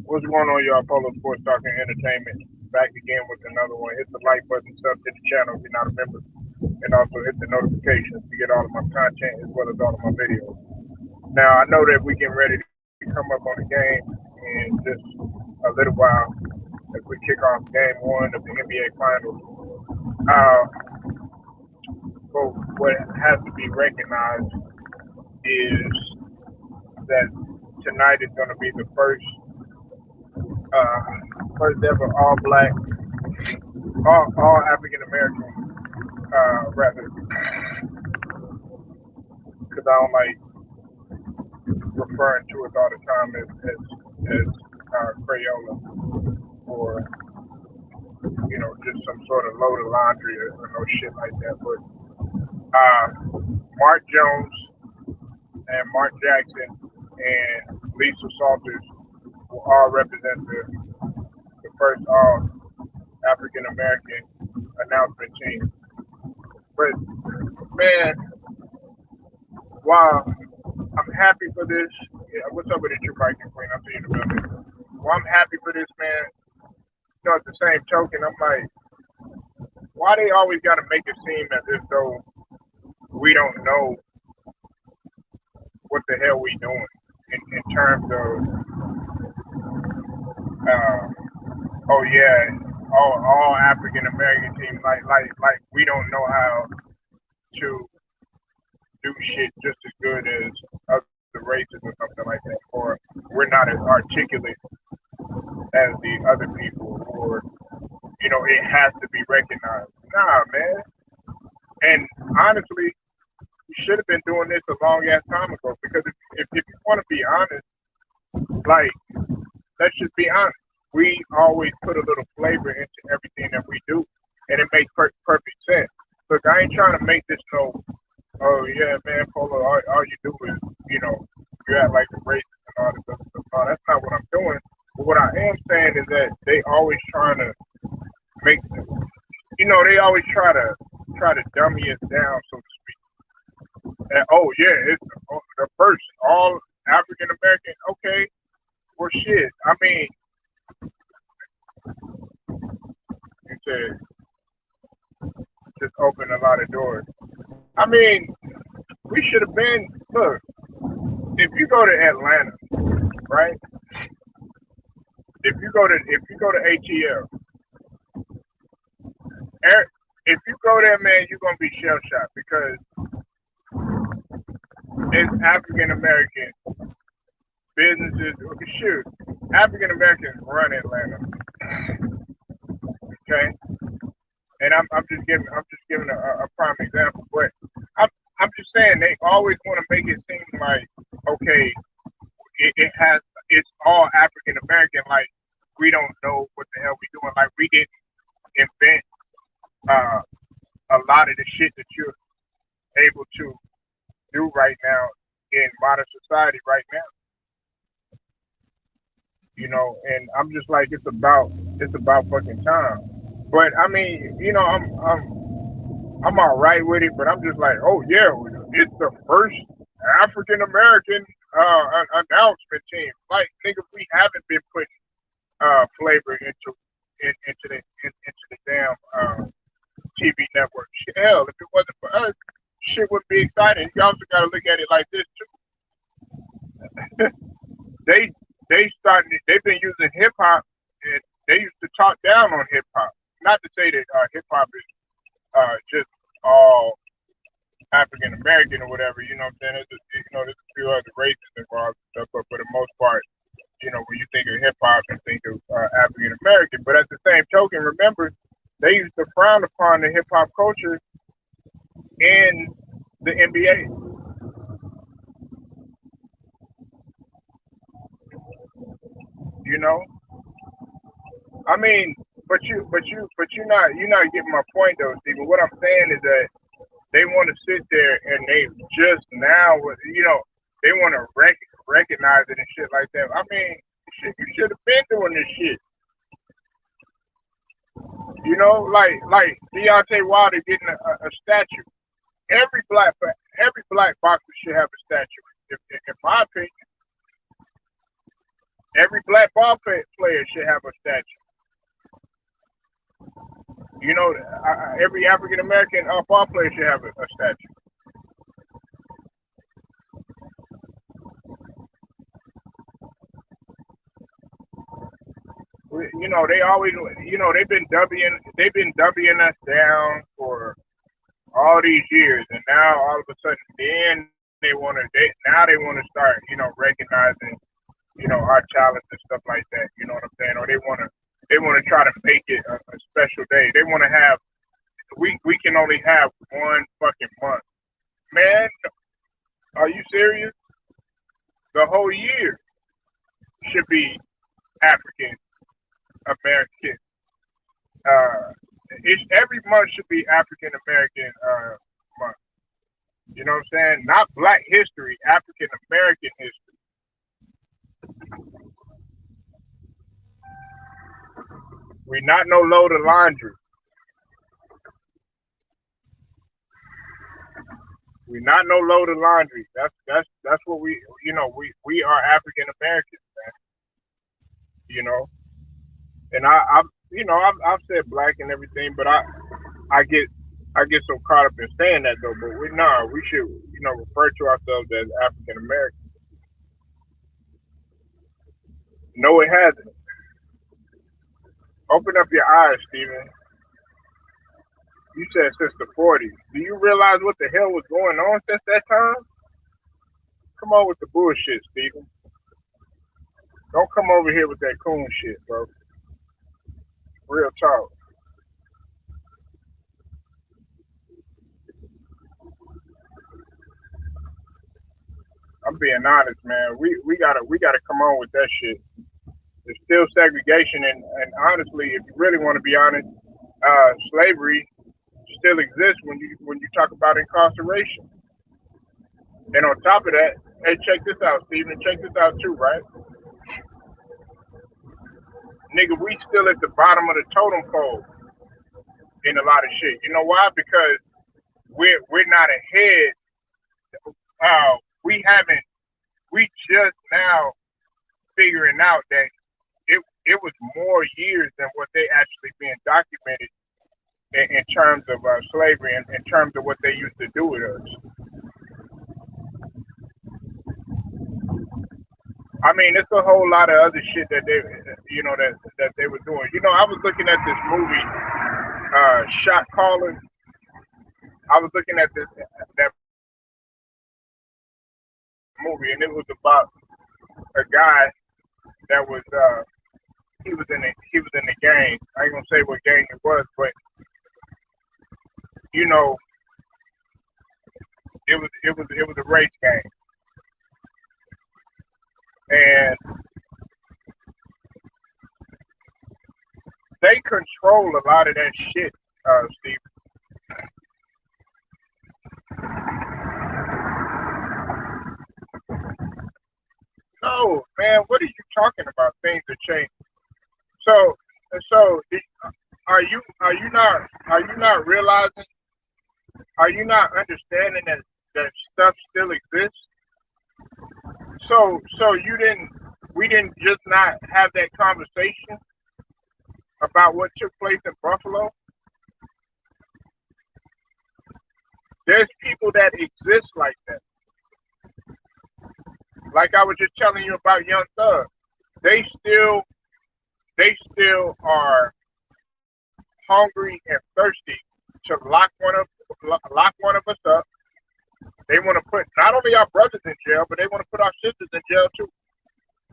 What's going on, y'all? Polo Sports Talk and Entertainment. Back again with another one. Hit the like button, sub to the channel if you're not a member, and also hit the notifications to get all of my content as well as all of my videos. Now, I know that we getting ready to come up on the game in just a little while as we kick off game one of the NBA Finals. Uh, but what has to be recognized is that tonight is going to be the uh, first ever all black, all African American, rather, because I don't like referring to it all the time as Crayola or just some sort of load of laundry or no shit like that. But Mark Jones and Mark Jackson and Lisa Salters will all represent the first all African American announcement team. But man, while I'm happy for this, yeah, what's up with the True Viking Queen? I'll see you in a minute. Well, I'm happy for this, man. At the same token, I'm like, why they always got to make it seem as if though we don't know what the hell we doing in terms of, uh, oh yeah, all African American teams, like we don't know how to do shit just as good as other races or something like that, or we're not as articulate as the other people, or it has to be recognized. Nah, man. And honestly, we should have been doing this a long ass time ago. Because if you want to be honest, like, let's just be honest. We always put a little flavor into everything that we do, and it makes perfect sense. Look, I ain't trying to make this no, oh yeah, man, Polo, all you do is, you act like the racist and all this other stuff. No, that's not what I'm doing. But what I am saying is that they always trying to make, they always try to dummy us down, so to speak. And, oh yeah, it's the first all African American. Okay, well shit. I mean, you said just open a lot of doors. I mean, we should have been. Look, if you go to Atlanta, right? If you go to ATL, if you go there, man, you're gonna be shell shocked because it's African American businesses. Shoot, African Americans run Atlanta. Okay, and I'm just giving a prime example, but I'm I'm just saying they always want to make it seem like okay, it's all African American, like we don't know what the hell we doing, like we didn't invent uh, a lot of the shit that you're able to do right now in modern society right now, and I'm just like it's about fucking time. But I mean, I'm all right with it, but I'm just like, oh yeah, it's the first African American announcement team. Like, nigga, we haven't been putting flavor into the damn TV network. Hell, if it wasn't for us, shit would be exciting. You also got to look at it like this too. they they've been using hip hop, and they used to talk down on hip hop. Not to say that hip hop is just all African American or whatever. You know what I'm saying? There's a few other races involved and stuff, but for the most part, when you think of hip hop, you think of African American. But at the same token, remember they used to frown upon the hip hop culture in the NBA. You know, I mean, but you're not getting my point though, Stephen. What I'm saying is that they want to sit there and they just now, they want to recognize it and shit like that. I mean, shit, you should have been doing this shit. Like Deontay Wilder getting a statue. Every black boxer should have a statue. In my opinion, Every black ball player should have a statue. You know, every African American ball player should have a statue. You know, they always, you know, they've been dubbing us down for all these years, and now all of a sudden, then now they want to start, you know, recognizing, you know, our talents and stuff like that. You know what I'm saying? Or they want to try to make it a special day. They want to have, we can only have one fucking month. Man, are you serious? The whole year should be African American. Every month should be African American month. You know what I'm saying? Not Black History, African American history. We not no load of laundry. We not no load of laundry. That's what we, you know, we are African Americans, man. You know, and I you know I've said black and everything, but I get I get so caught up in saying that though. But we should, you know, refer to ourselves as African American. No, it hasn't. Open up your eyes, Stephen. You said since the 40s. Do you realize what the hell was going on since that time? Come on with the bullshit, Stephen. Don't come over here with that coon shit, bro. Real talk. I'm being honest, man. We gotta come on with that shit. There's still segregation, and honestly, if you really want to be honest, slavery still exists when you talk about incarceration. And on top of that, hey, check this out, Stephen. Check this out too, right? Nigga, we still at the bottom of the totem pole in a lot of shit. You know why? Because we're not ahead. We haven't. We just now figuring out that it was more years than what they actually being documented in terms of slavery and in terms of what they used to do with us. I mean, it's a whole lot of other shit that they, you know, that they were doing. You know, I was looking at this movie, Shot Calling. I was looking at that movie, and it was about a guy that was he was in the gang. I ain't gonna say what gang it was, but you know, it was a race gang, and they control a lot of that shit, Steve. No, man, what are you talking about? Things are changing. So, so are you not realizing? Are you not understanding that stuff still exists? So we didn't just not have that conversation about what took place in Buffalo. There's people that exist like that. Like I was just telling you about Young Thug. They still they still are hungry and thirsty to lock one of us up. They want to put not only our brothers in jail, but they want to put our sisters in jail too.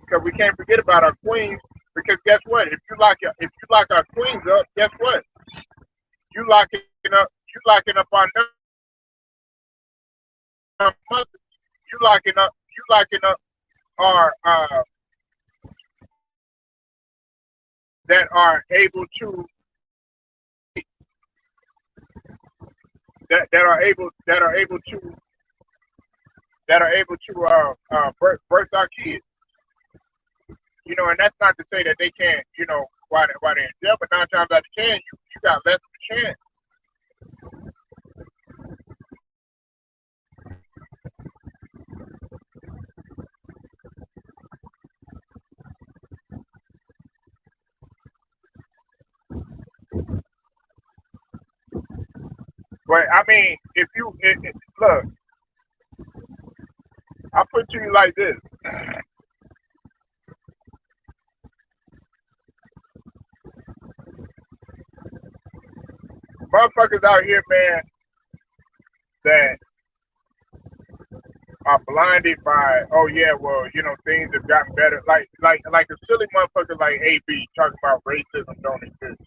Because we can't forget about our queens. Because guess what? If you lock our queens up, guess what? You locking up our mothers. You locking up our that are able to birth our kids. You know, and that's not to say that they can't. You know, why they're in jail, but 9 times out of 10, you got less of a chance. But I mean, if you look, I put to you like this: motherfuckers out here, man, that are blinded by, oh yeah, well, things have gotten better. Like a silly motherfucker like AB talking about racism don't exist.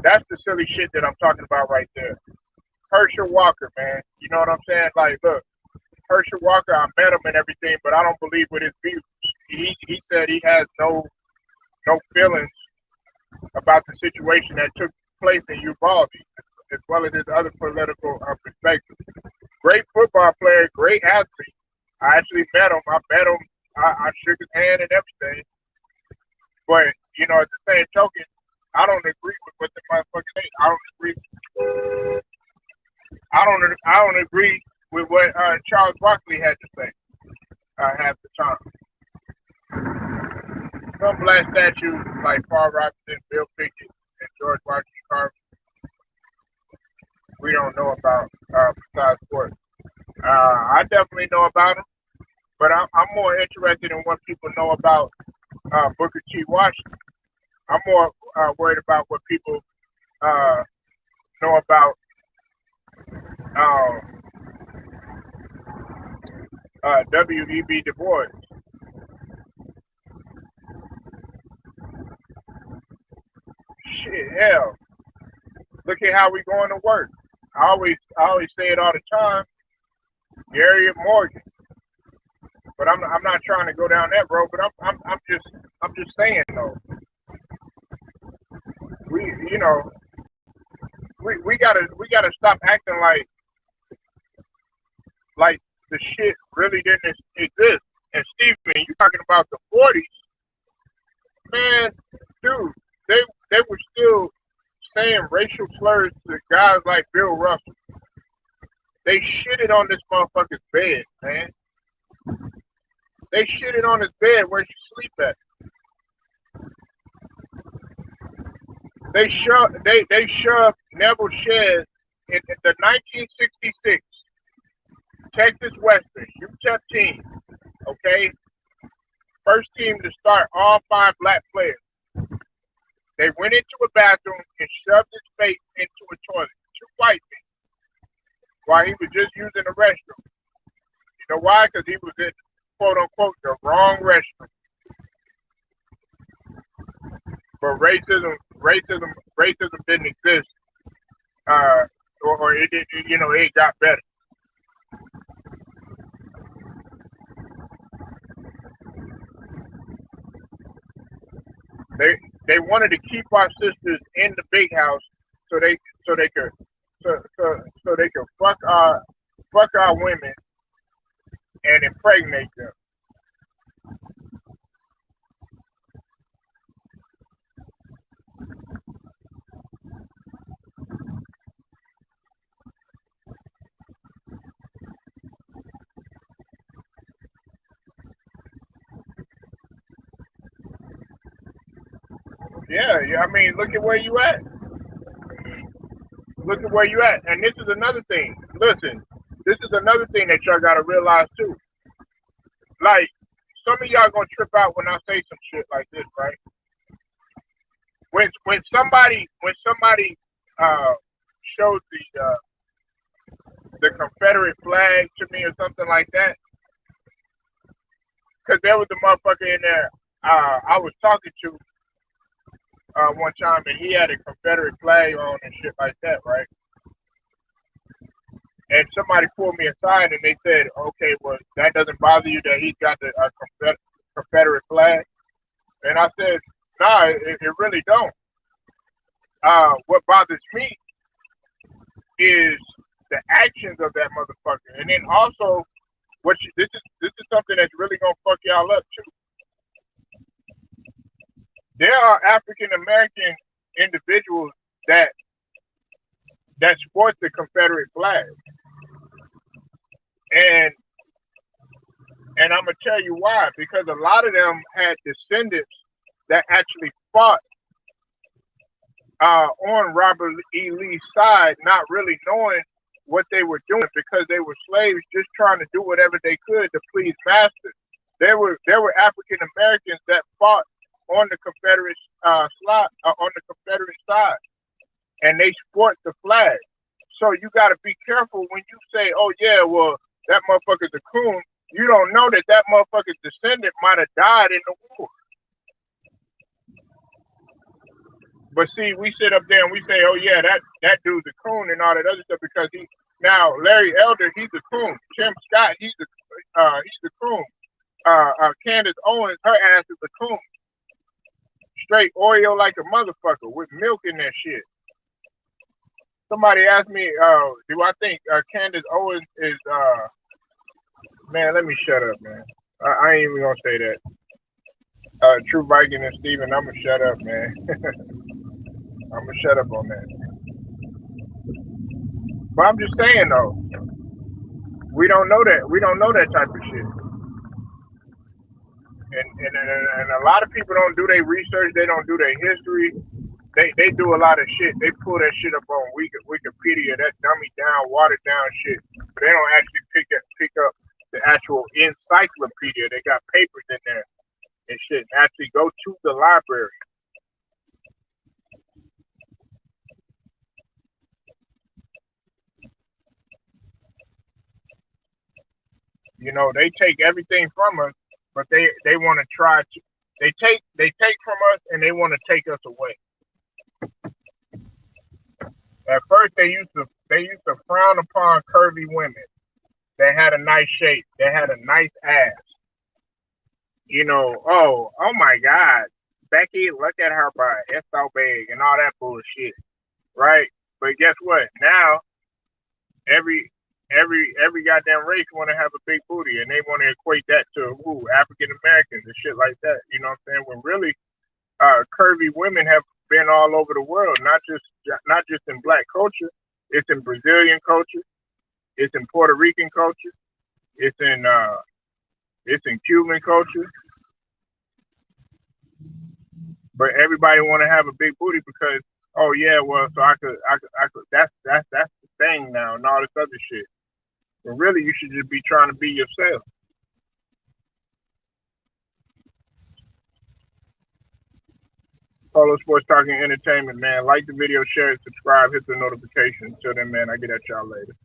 That's the silly shit that I'm talking about right there. Herschel Walker, man. You know what I'm saying? Like, look, Herschel Walker, I met him and everything, but I don't believe with his views. He said he has no feelings about the situation that took place in Uvalde, as well as his other political perspectives. Great football player, great athlete. I actually met him. I shook his hand and everything. But at the same token, I don't agree with what the motherfucker say. I don't agree. I don't agree with what Charles Barkley had to say half the time. Some black statues like Paul Robinson, Bill Pickett, and George Washington Carver, we don't know about besides sports. I definitely know about them, but I'm more interested in what people know about Booker T. Washington. I'm more worried about what people know about W.E.B. Du Bois. Shit, hell. Look at how we going to work. I always say it all the time. Gary Morgan. But I'm not trying to go down that road. But I'm just saying though. We gotta stop acting like the shit really didn't exist. And Stephen, you talking about the 40s, man, dude, they were still saying racial slurs to guys like Bill Russell. They shitted on this motherfucker's bed, man. They shitted on his bed where he sleep at. They shoved Neville Shez in the 1966 Texas Western UTEP team. Okay, first team to start all 5 black players. They went into a bathroom and shoved his face into a toilet. 2 white men while he was just using the restroom. You know why? Because he was in, quote unquote, the wrong restroom. But racism didn't exist, or it did, it got better. They wanted to keep our sisters in the big house so they could fuck our women and impregnate them. Yeah, I mean, look at where you at. Look at where you at. And this is another thing. Listen, this is another thing that y'all gotta realize too. Like, some of y'all gonna trip out when I say some shit like this, right? When somebody shows the Confederate flag to me or something like that, because there was a motherfucker in there I was talking to one time, and he had a Confederate flag on and shit like that, right? And somebody pulled me aside and they said, "Okay, well, that doesn't bother you that he's got the Confederate flag?" And I said, "Nah, it really don't. What bothers me is the actions of that motherfucker, and then also, this is something that's really gonna fuck y'all up too. There are African American individuals that sport the Confederate flag, and I'm gonna tell you why. Because a lot of them had descendants that actually fought on Robert E. Lee's side, not really knowing what they were doing because they were slaves, just trying to do whatever they could to please masters. There were African Americans that fought on the on the Confederate side, and they sport the flag. So you got to be careful when you say, "Oh yeah, well that motherfucker's a coon." You don't know that that motherfucker's descendant might have died in the war. But see, we sit up there and we say, "Oh yeah, that dude's a coon" and all that other stuff because he now Larry Elder, he's a coon. Tim Scott, he's a coon. Candace Owens, her ass is a coon. Straight Oreo like a motherfucker with milk in that shit. Somebody asked me, do I think Candace Owens is man, let me shut up, man. I ain't even gonna say that. True Viking and Steven, I'm gonna shut up, man. I'm gonna shut up on that. But I'm just saying though, we don't know that. We don't know that type of shit. And a lot of people don't do their research. They don't do their history. They do a lot of shit. They pull that shit up on Wikipedia, that dummy down, watered down shit. But they don't actually pick up the actual encyclopedia. They got papers in there and shit. And actually go to the library. You know, they take everything from us, but they want to try to. They take from us and they want to take us away. At first, they used to frown upon curvy women. They had a nice shape. They had a nice ass. You know, oh my God, Becky, look at her butt. It's so big and all that bullshit, right? But guess what? Now every every goddamn race want to have a big booty, and they want to equate that to African Americans and shit like that. You know what I'm saying? When really, curvy women have been all over the world, not just in black culture. It's in Brazilian culture. It's in Puerto Rican culture. It's in uh, it's in Cuban culture. But everybody want to have a big booty because oh yeah, well so I could. That's the thing now and all this other shit. But really, you should just be trying to be yourself. Polo Sports Talking Entertainment, man. Like the video, share it, subscribe, hit the notification. Until then, man, I get at y'all later.